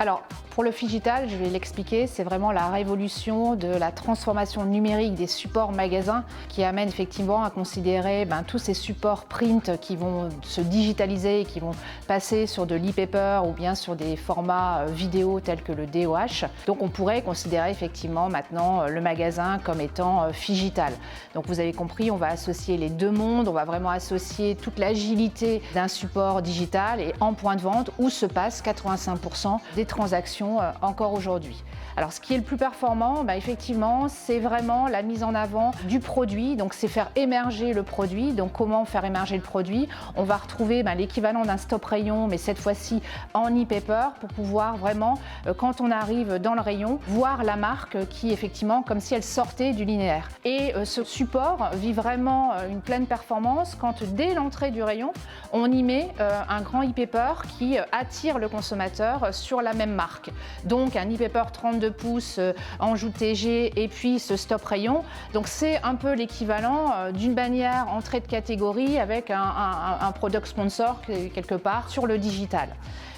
Alors, pour le Phygital, je vais l'expliquer, c'est vraiment la révolution de la transformation numérique des supports magasins qui amène effectivement à considérer tous ces supports print qui vont se digitaliser et qui vont passer sur de l'e-paper ou bien sur des formats vidéo tels que le DOH. Donc on pourrait considérer effectivement maintenant le magasin comme étant Phygital. Donc vous avez compris, on va associer les deux mondes, on va vraiment associer toute l'agilité d'un support digital et en point de vente où se passe 85% des transactions encore aujourd'hui. Alors ce qui est le plus performant, effectivement, c'est vraiment la mise en avant du produit, donc c'est faire émerger le produit. Donc comment faire émerger le produit? On va retrouver l'équivalent d'un stop rayon, mais cette fois-ci en e-paper pour pouvoir vraiment, quand on arrive dans le rayon, voir la marque qui effectivement comme si elle sortait du linéaire. Et ce support vit vraiment une pleine performance quand dès l'entrée du rayon, on y met un grand e-paper qui attire le consommateur sur la même marque. Donc un e-paper 32 pouces en joue TG et puis ce stop rayon. Donc c'est un peu l'équivalent d'une bannière entrée de catégorie avec un product sponsor quelque part sur le digital.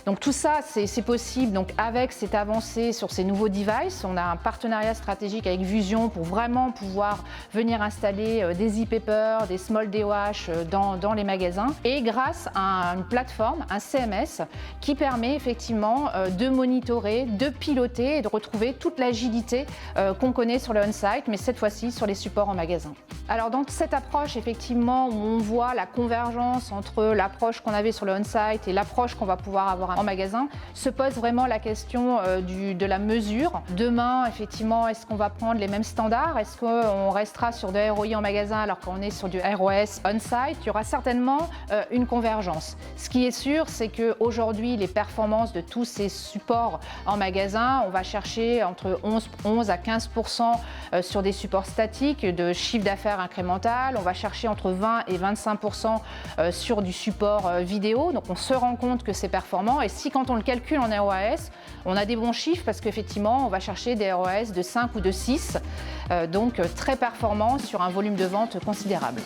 Donc tout ça, c'est possible donc avec cette avancée sur ces nouveaux devices. On a un partenariat stratégique avec Vusion pour vraiment pouvoir venir installer des e-paper, des small DOH dans les magasins. Et grâce à une plateforme, un CMS, qui permet effectivement de monitorer, de piloter et de retrouver toute l'agilité qu'on connaît sur le on-site, mais cette fois-ci sur les supports en magasin. Alors dans cette approche, effectivement, où on voit la convergence entre l'approche qu'on avait sur le on-site et l'approche qu'on va pouvoir avoir en magasin, se pose vraiment la question de la mesure. Demain, effectivement, est-ce qu'on va prendre les mêmes standards? Est-ce qu'on restera sur de ROI en magasin alors qu'on est sur du ROS on-site? Il y aura certainement une convergence. Ce qui est sûr, c'est qu'aujourd'hui, les performances de tous ces supports en magasin, on va chercher entre 11 à 15% sur des supports statiques de chiffre d'affaires incrémental. On va chercher entre 20 et 25% sur du support vidéo. Donc on se rend compte que c'est performant. Et si quand on le calcule en ROAS, on a des bons chiffres parce qu'effectivement, on va chercher des ROAS de 5 ou de 6. Donc très performant sur un volume de vente considérable.